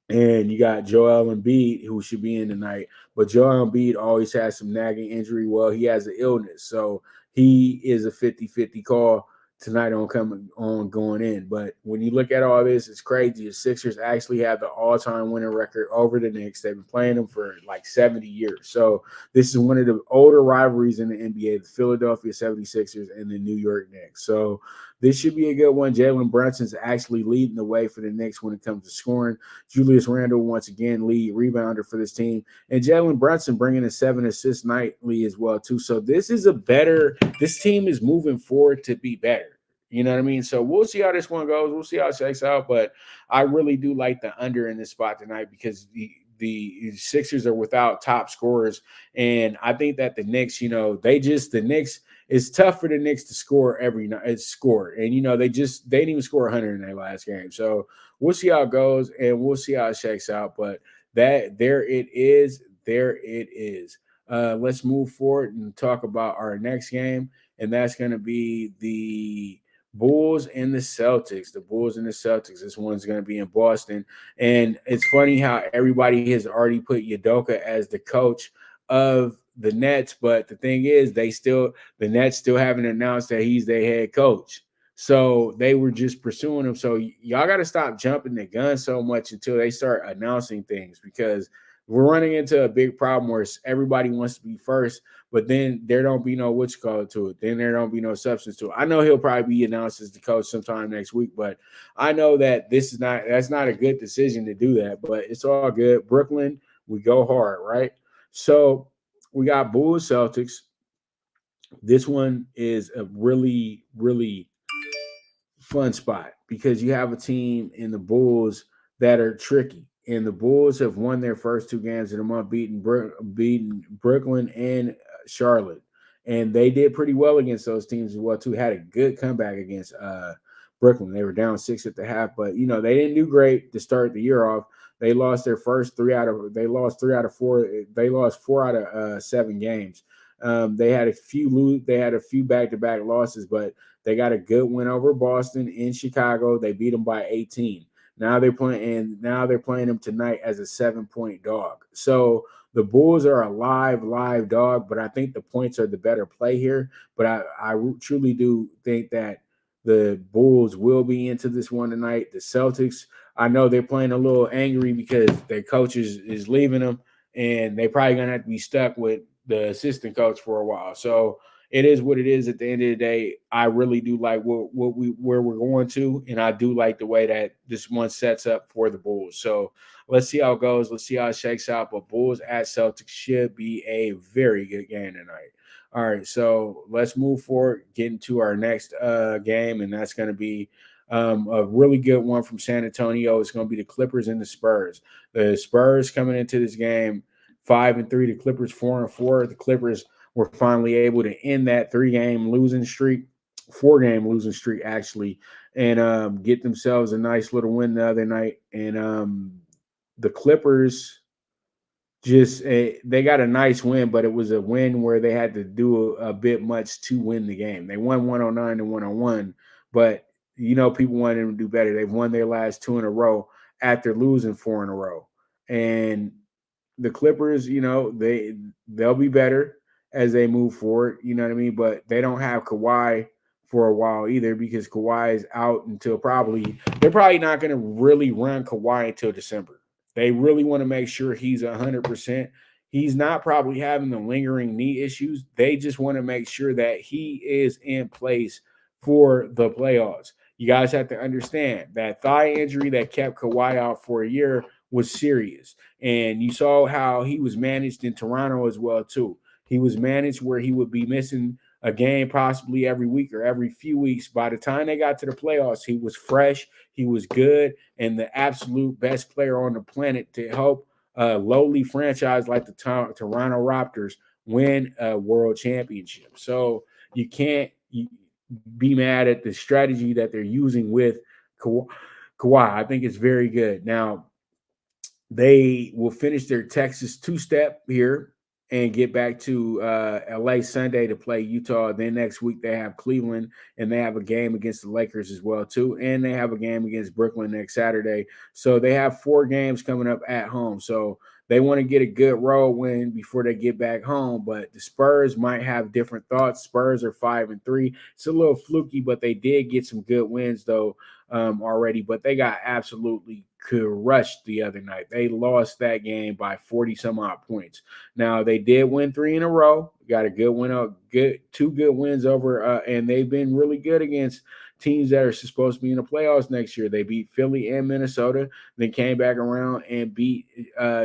S2: And you got Joel Embiid, who should be in tonight. But Joel Embiid always has some nagging injury. Well, he has an illness. So he is a 50-50 call tonight on going in. But when you look at all this, it's crazy. The Sixers actually have the all-time winning record over the Knicks. They've been playing them for like 70 years. So this is one of the older rivalries in the NBA, the Philadelphia 76ers and the New York Knicks. So this should be a good one. Jalen Brunson's actually leading the way for the Knicks when it comes to scoring. Julius Randle, once again, lead rebounder for this team. And Jalen Brunson bringing a 7 assists nightly as well, too. So this team is moving forward to be better. You know what I mean? So we'll see how this one goes. We'll see how it shakes out. But I really do like the under in this spot tonight because the Sixers are without top scorers. And I think that the Knicks, it's tough for the Knicks to score every night. And, they didn't even score 100 in their last game. So we'll see how it goes and we'll see how it shakes out. But there it is. Let's move forward and talk about our next game. And that's going to be the Bulls and the Celtics. This one's going to be in Boston. And it's funny how everybody has already put Udoka as the coach of the Nets, but the thing is, the Nets still haven't announced that he's their head coach. So they were just pursuing him. So y'all got to stop jumping the gun so much until they start announcing things because we're running into a big problem where everybody wants to be first, but then there don't be no to it. Then there don't be no substance to it. I know he'll probably be announced as the coach sometime next week, but I know that that's not a good decision to do that, but it's all good. Brooklyn, we go hard, right? So we got Bulls Celtics. This one is a really, really fun spot because you have a team in the Bulls that are tricky. And the Bulls have won their first 2 games of the month, beating Brooklyn and Charlotte. And they did pretty well against those teams as well, too. Had a good comeback against Brooklyn. They were down 6 at the half, but, they didn't do great to start the year off. They lost their first 3 out of 4. They lost 4 out of 7 games. They had a few back-to-back losses, but they got a good win over Boston in Chicago. They beat them by 18. Now they're playing them tonight as a 7-point dog. So the Bulls are a live dog, but I think the points are the better play here. But I truly do think that the Bulls will be into this one tonight. The Celtics, I know they're playing a little angry because their coach is leaving them, and they probably going to have to be stuck with the assistant coach for a while. So it is what it is at the end of the day. I really do like where we're going to, and I do like the way that this one sets up for the Bulls. So let's see how it goes. Let's see how it shakes out. But Bulls at Celtics should be a very good game tonight. All right, so let's move forward, get into our next game, and that's going to be a really good one from San Antonio. It's going to be the Clippers and the Spurs. The Spurs coming into this game 5-3, the Clippers 4-4. The Clippers were finally able to end that 4-game losing streak actually, and get themselves a nice little win the other night. And the Clippers they got a nice win, but it was a win where they had to do a bit much to win the game. They won 109 to 101, but people wanted them to do better. They've won their last 2 in a row after losing 4 in a row. And the Clippers, they'll be better as they move forward, you know what I mean? But they don't have Kawhi for a while either because Kawhi is out until they're probably not going to really run Kawhi until December. They really want to make sure he's 100%. He's not probably having the lingering knee issues. They just want to make sure that he is in place for the playoffs. You guys have to understand that thigh injury that kept Kawhi out for a year was serious. And you saw how he was managed in Toronto as well, too. He was managed where he would be missing a game possibly every week or every few weeks. By the time they got to the playoffs, he was fresh, he was good, and the absolute best player on the planet to help a lowly franchise like the Toronto Raptors win a world championship. So you can't be mad at the strategy that they're using with Kawhi. I think it's very good. Now, they will finish their Texas 2-step here and get back to LA Sunday to play Utah. Then next week they have Cleveland, and they have a game against the Lakers as well, too. And they have a game against Brooklyn next Saturday. So they have 4 games coming up at home. So they want to get a good road win before they get back home. But the Spurs might have different thoughts. Spurs are 5-3. It's a little fluky, but they did get some good wins, though, already. But they got absolutely crushed the other night. They lost that game by 40-some-odd points. Now, they did win 3 in a row. Got a good win, 2 good wins over, and they've been really good against teams that are supposed to be in the playoffs next year. They beat Philly and Minnesota, then came back around and beat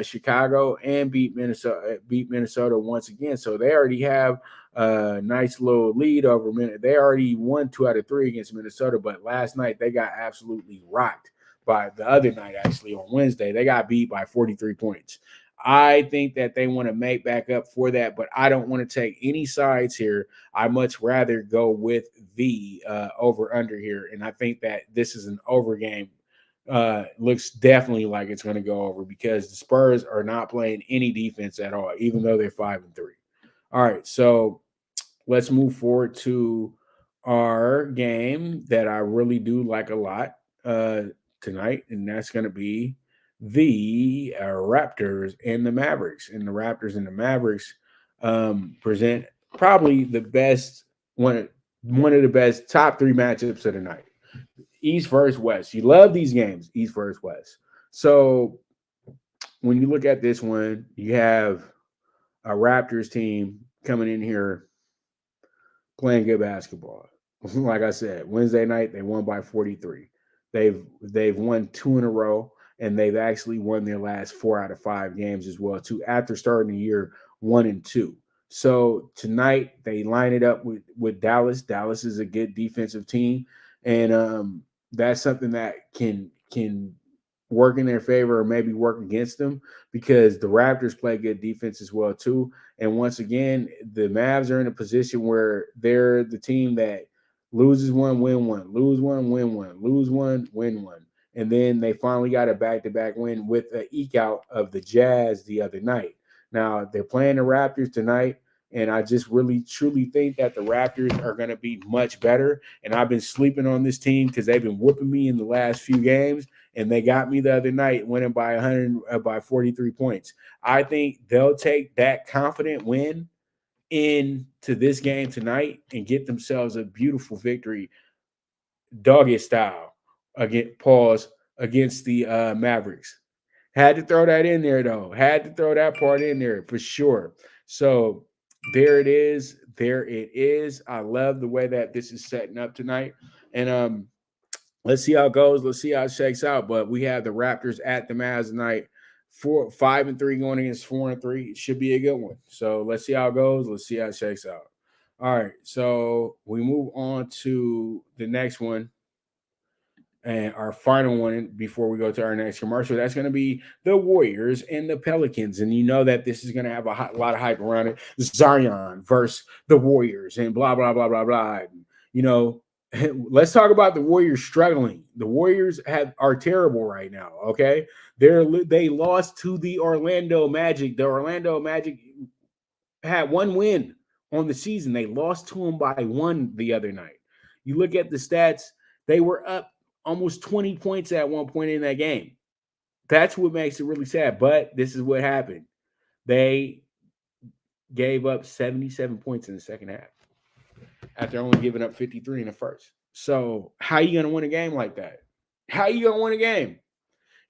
S2: Chicago and beat Minnesota once again. So they already have a nice little lead over Minnesota. They already won 2 out of 3 against Minnesota, but last night they got absolutely rocked. By the other night, actually, on Wednesday, they got beat by 43 points. I think that they want to make back up for that, but I don't want to take any sides here. I much rather go with the over-under here, and I think that this is an over game. Looks definitely like it's going to go over because the Spurs are not playing any defense at all, even though they're 5-3. All right, so let's move forward to our game that I really do like a lot tonight, and that's going to be the Raptors and the Mavericks. And the Raptors and the Mavericks present probably the best one of the best top 3 matchups of the night. East versus West. You love these games, East versus West. So when you look at this one, you have a Raptors team coming in here playing good basketball. Like I said, Wednesday night they won by 43. They've won 2 in a row, and they've actually won their last 4 out of 5 games as well too. After starting the year 1-2. So tonight they line it up with Dallas. Dallas is a good defensive team, and that's something that can work in their favor or maybe work against them because the Raptors play good defense as well too. And once again, the Mavs are in a position where they're the team that loses one, win one, lose one, win one, lose one, win one. And then they finally got a back-to-back win with an eke out of the Jazz the other night. Now they're playing the Raptors tonight, and I just really truly think that the Raptors are going to be much better. And I've been sleeping on this team because they've been whooping me in the last few games, and they got me the other night, winning by 43 points. I think they'll take that confident win into this game tonight and get themselves a beautiful victory, doggy style, against the Mavericks. Had to throw that in there, though. Had to throw that part in there for sure. So there it is. There it is. I love the way that this is setting up tonight. And let's see how it goes. Let's see how it shakes out. But we have the Raptors at the Mavs tonight. 5-3 going against 4-3. It should be a good one. So let's see how it goes. Let's see how it shakes out. All right. So we move on to the next one. And our final one before we go to our next commercial, that's going to be the Warriors and the Pelicans. And you know that this is going to have a lot of hype around it. Zion versus the Warriors and blah, blah, blah, blah, blah. You know, let's talk about the Warriors struggling. The Warriors are terrible right now, okay? They lost to the Orlando Magic. The Orlando Magic had one win on the season. They lost to them by 1 the other night. You look at the stats, they were up almost 20 points at one point in that game. That's what makes it really sad. But this is what happened. They gave up 77 points in the second half after only giving up 53 in the first. So how are you going to win a game like that? How are you going to win a game?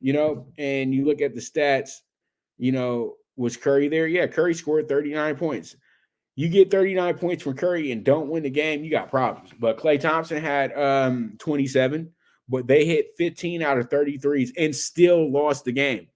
S2: You know, and you look at the stats, you know, was Curry there? Yeah, Curry scored 39 points. You get 39 points from Curry and don't win the game, you got problems. But Klay Thompson had 27, but they hit 15 out of 33s and still lost the game.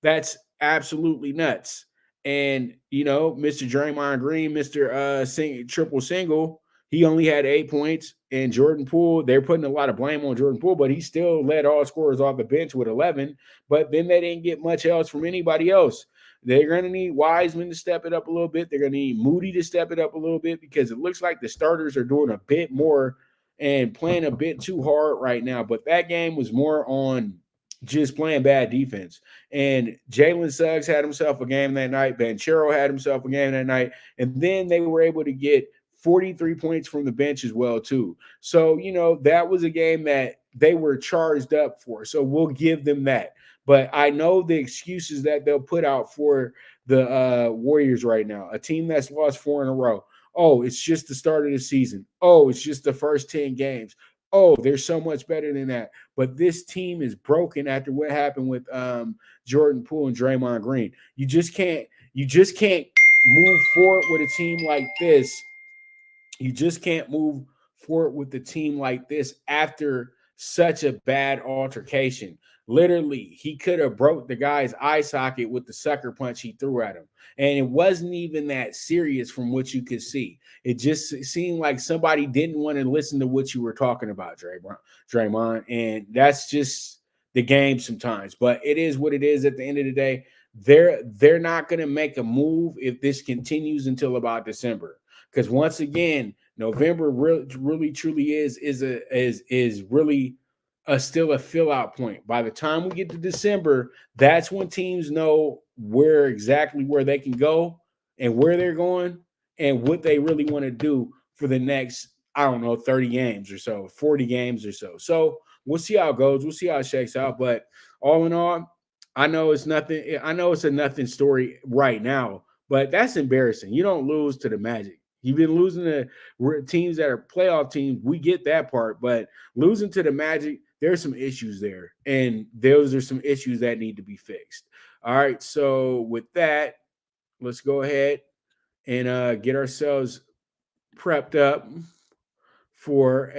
S2: That's absolutely nuts. And, you know, Mr. Draymond Green, Mr. Triple Single, he only had 8 points. And Jordan Poole, they're putting a lot of blame on Jordan Poole, but he still led all scorers off the bench with 11. But then they didn't get much else from anybody else. They're going to need Wiseman to step it up a little bit. They're going to need Moody to step it up a little bit because it looks like the starters are doing a bit more and playing a bit too hard right now. But that game was more on just playing bad defense. And Jalen Suggs had himself a game that night. Banchero had himself a game that night. And then they were able to get 43 points from the bench as well, too. So, you know, that was a game that they were charged up for. So we'll give them that. But I know the excuses that they'll put out for the Warriors right now, a team that's lost 4 in a row. Oh, it's just the start of the season. Oh, it's just the first 10 games. Oh, they're so much better than that. But this team is broken after what happened with Jordan Poole and Draymond Green. You just can't move forward with a team like this. You just can't move forward with a team like this after such a bad altercation. Literally, he could have broke the guy's eye socket with the sucker punch he threw at him. And it wasn't even that serious from what you could see. It just seemed like somebody didn't want to listen to what you were talking about, Draymond. And that's just the game sometimes. But it is what it is at the end of the day. They're not going to make a move if this continues until about December. Because once again, November really truly is really still a fill out point. By the time we get to December, that's when teams know where they can go and where they're going and what they really want to do for the next, 30 games or so, 40 games or so. So we'll see how it goes. We'll see how it shakes out. But all in all, I know it's nothing. I know it's a nothing story right now, but that's embarrassing. You don't lose to the Magic. You've been losing to teams that are playoff teams. We get that part, but losing to the Magic, there's some issues there, and those are some issues that need to be fixed. All right. So with that, let's go ahead and get ourselves prepped up for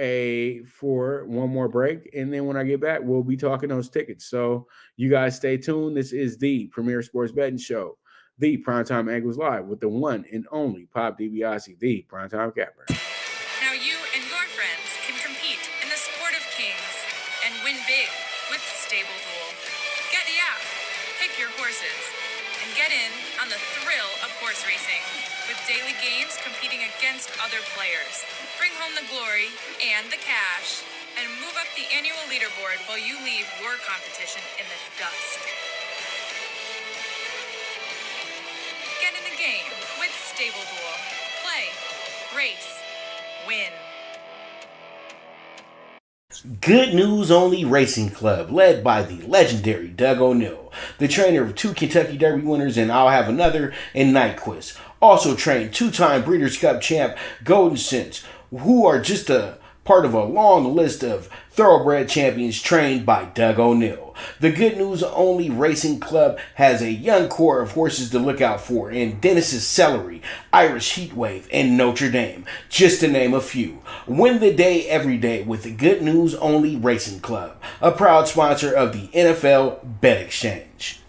S2: one more break, and then when I get back, we'll be talking those tickets. So you guys stay tuned. This is the Premier Sports Betting Show, the Primetime Angles Live, with the one and only Pop DiBiase, the Primetime Capper.
S5: Now you and your friends can compete in the sport of kings and win big with Stable Duel. Get the app, pick your horses, and get in on the thrill of horse racing with daily games competing against other players. Bring home the glory and the cash, and move up the annual leaderboard while you leave your competition in the dust. Get in the game with Stable Duel. Play, race, win.
S3: Good News Only Racing Club, led by the legendary Doug O'Neill, the trainer of 2 Kentucky Derby winners and I'll Have Another and Nyquist. Also trained 2-time Breeders' Cup champ Golden Sense, who are just a part of a long list of thoroughbred champions trained by Doug O'Neill. The Good News Only Racing Club has a young core of horses to look out for in Dennis's Celery, Irish Heatwave, and Notre Dame, just to name a few. Win the day every day with the Good News Only Racing Club, a proud sponsor of the NFL Bet Exchange.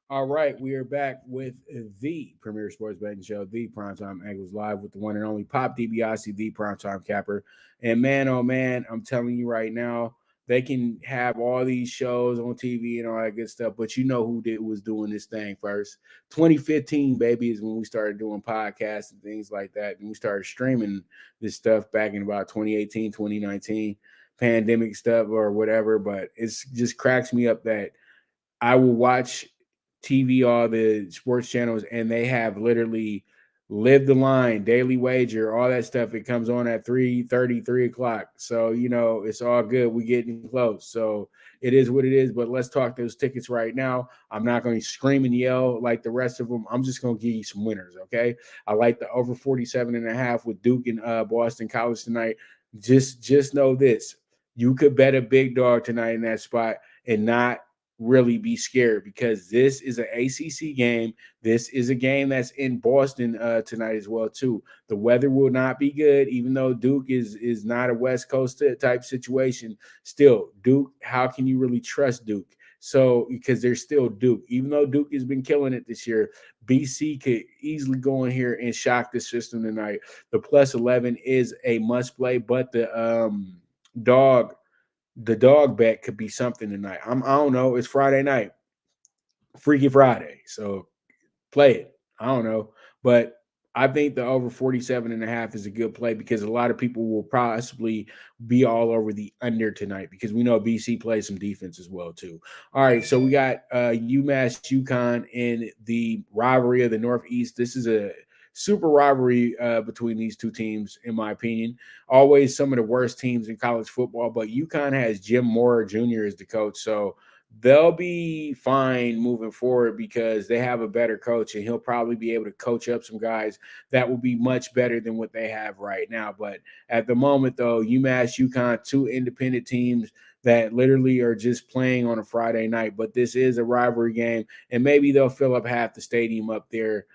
S2: All right, we are back with the Premier Sports Betting Show, the Primetime Angles Live, with the one and only Pop DiBiase, the Primetime Capper. And man, oh man, I'm telling you right now, they can have all these shows on TV and all that good stuff, but you know who was doing this thing first. 2015, baby, is when we started doing podcasts and things like that, and we started streaming this stuff back in about 2018, 2019, pandemic stuff or whatever. But it's just cracks me up that I will watch TV, all the sports channels, and they have literally Live the Line, Daily Wager, all that stuff. It comes on at 3:30, 3 o'clock. So, you know, it's all good. We're getting close. So it is what it is. But let's talk those tickets right now. I'm not going to scream and yell like the rest of them. I'm just going to give you some winners, okay? I like the over 47.5 with Duke and Boston College tonight. Just know this. You could bet a big dog tonight in that spot and not really be scared, because this is an ACC game. This is a game that's in Boston tonight as well too. The weather will not be good, even though Duke is not a West Coast type situation. Still, Duke, how can you really trust Duke? So, because they're still Duke, even though Duke has been killing it this year, BC could easily go in here and shock the system tonight. The +11 is a must play, but the dog bet could be something tonight. I don't know. It's Friday night, Freaky Friday. So play it. I don't know. But I think the over 47.5 is a good play, because a lot of people will possibly be all over the under tonight, because we know BC plays some defense as well too. All right, so we got UMass UConn in the rivalry of the Northeast. This is a super rivalry between these two teams, in my opinion. Always some of the worst teams in college football, but UConn has Jim Moore Jr. as the coach, so they'll be fine moving forward because they have a better coach, and he'll probably be able to coach up some guys that will be much better than what they have right now. But at the moment, though, UMass, UConn, two independent teams that literally are just playing on a Friday night. But this is a rivalry game, and maybe they'll fill up half the stadium up there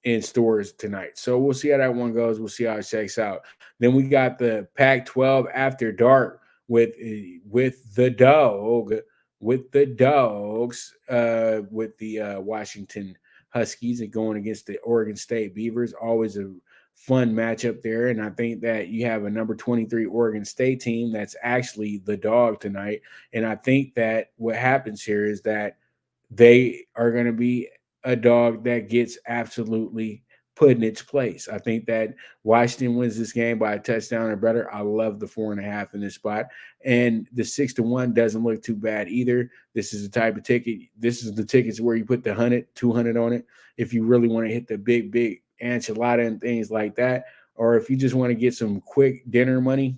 S2: in stores tonight. So we'll see how that one goes. We'll see how it shakes out. Then we got the Pac-12 After Dark with the Dogs, with the Washington Huskies, and going against the Oregon State Beavers. Always a fun matchup there. And I think that you have a number 23 Oregon State team that's actually the dog tonight. And I think that what happens here is that they are going to be a dog that gets absolutely put in its place. I think that Washington wins this game by a touchdown or better. I love the 4.5 in this spot. And the 6-1 doesn't look too bad either. This is the type of ticket. This is the tickets where you put the 100, 200 on it if you really want to hit the big enchilada and things like that. Or if you just want to get some quick dinner money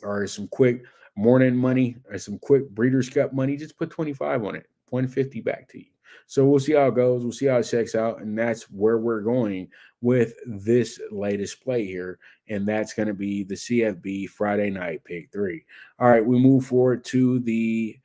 S2: or some quick morning money or some quick Breeders' Cup money, just put 25 on it, 150 back to you. So we'll see how it goes. We'll see how it checks out. And that's where we're going with this latest play here. And that's going to be the CFB Friday Night PK3. All right, we move forward to the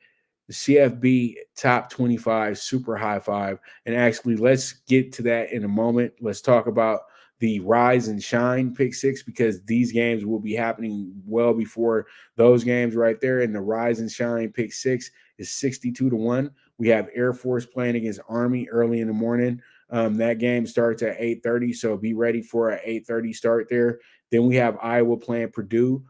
S2: the CFB top 25 super high five. And actually, let's get to that in a moment. Let's talk about the rise and shine pick six, because these games will be happening well before those games right there. And the rise and shine pick six is 62-1. We have Air Force playing against Army early in the morning. That game starts at 8:30, so be ready for an 8:30 start there. Then we have Iowa playing Purdue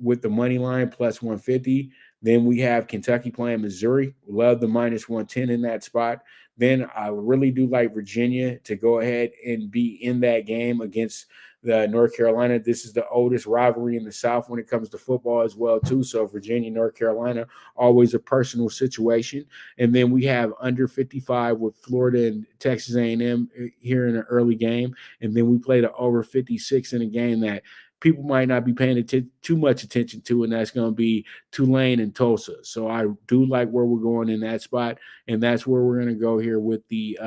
S2: with the money line plus 150. Then we have Kentucky playing Missouri. Love the minus 110 in that spot. Then I really do like Virginia to go ahead and be in that game against the North Carolina. This is the oldest rivalry in the South when it comes to football as well, too. So Virginia, North Carolina, always a personal situation. And then we have under 55 with Florida and Texas A&M here in an early game. And then we play the over 56 in a game that people might not be paying too much attention to, and that's going to be Tulane and Tulsa. So I do like where we're going in that spot, and that's where we're going to go here with the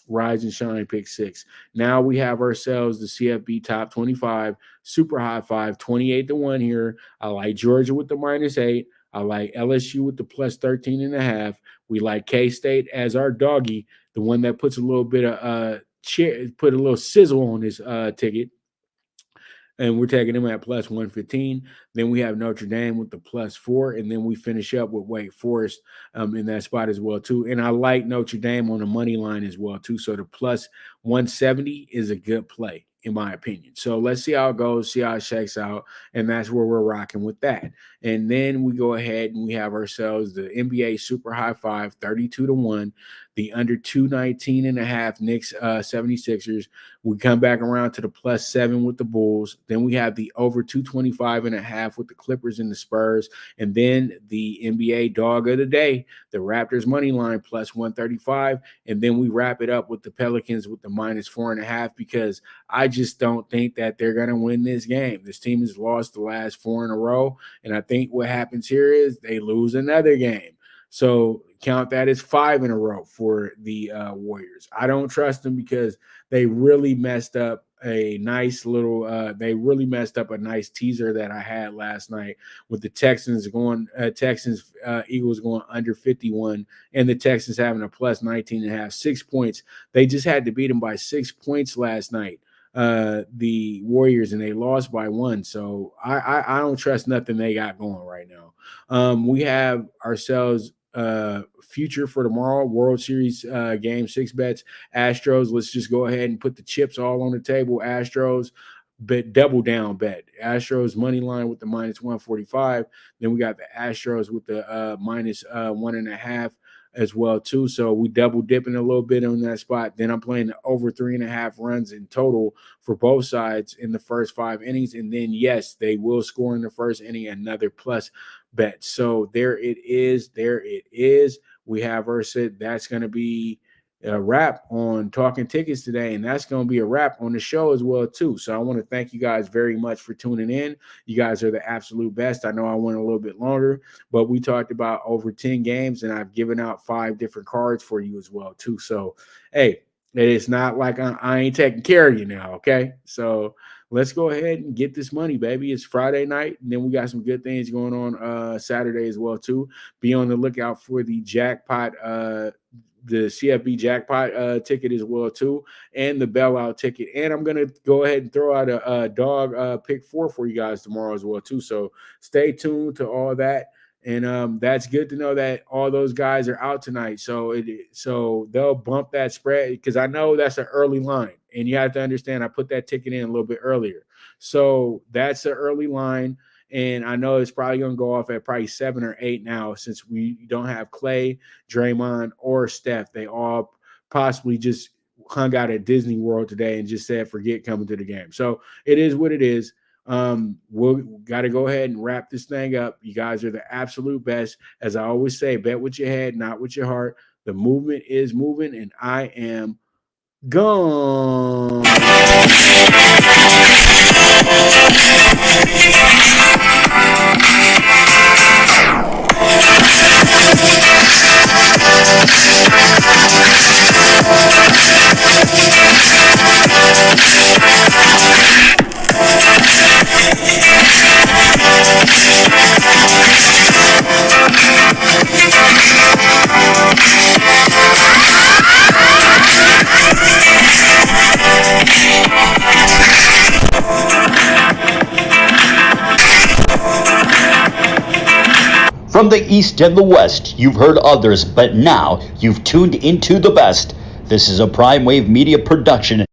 S2: rise and shine pick six. Now we have ourselves the CFB top 25 super high five, 28-1 here. I like Georgia with the -8. I like LSU with the plus 13.5. We like K-State as our doggy, the one that puts a little bit of put a little sizzle on his ticket. And we're taking them at plus 115. Then we have Notre Dame with the plus 4. And then we finish up with Wake Forest in that spot as well, too. And I like Notre Dame on the money line as well, too. So the plus 170 is a good play, in my opinion. So let's see how it goes, see how it shakes out. And that's where we're rocking with that. And then we go ahead and we have ourselves the NBA super high five, 32-1. The under 219.5 Knicks 76ers. We come back around to the plus 7 with the Bulls. Then we have the over 225.5 with the Clippers and the Spurs. And then the NBA dog of the day, the Raptors money line plus 135. And then we wrap it up with the Pelicans with the minus 4.5, because I just don't think that they're going to win this game. This team has lost the last 4 in a row. And I think what happens here is they lose another game. So count that as 5 in a row for the Warriors. I don't trust them because they really messed up a nice little nice teaser that I had last night with the Texans Eagles going under 51, and the Texans having a plus 19.5, 6 points. They just had to beat them by 6 points last night, the Warriors, and they lost by 1. So I don't trust nothing they got going right now. We have ourselves future for tomorrow, World Series game 6 bets. Astros, let's just go ahead and put the chips all on the table. Astros, bet double down bet. Astros money line with the minus 145. Then we got the Astros with the minus 1.5 as well too. So we double dipping a little bit on that spot. Then I'm playing the over 3.5 runs in total for both sides in the first 5 innings. And then yes, they will score in the first inning, another plus bet. So there it is. We have our set. That's going to be a wrap on Talking Tickets today, and that's going to be a wrap on the show as well too. So I want to thank you guys very much for tuning in. You guys are the absolute best. I know I went a little bit longer, but we talked about over 10 games, and I've given out 5 different cards for you as well too. So hey, it's not like I ain't taking care of you now, okay? So let's go ahead and get this money, baby. It's Friday night, and then we got some good things going on Saturday as well too. Be on the lookout for the jackpot, the CFB jackpot ticket as well too, and the bailout ticket. And I'm gonna go ahead and throw out a dog pick 4 for you guys tomorrow as well too. So stay tuned to all that. And that's good to know that all those guys are out tonight. So they'll bump that spread, because I know that's an early line. And you have to understand, I put that ticket in a little bit earlier. So that's an early line. And I know it's probably going to go off at probably 7 or 8 now, since we don't have Clay, Draymond, or Steph. They all possibly just hung out at Disney World today and just said, forget coming to the game. So it is what it is. We'll got to go ahead and wrap this thing up. You guys are the absolute best. As I always say, bet with your head, not with your heart. The movement is moving, and I am gone.
S1: From the East and the West, you've heard others, but now you've tuned into the best. This is a Prime Wave Media production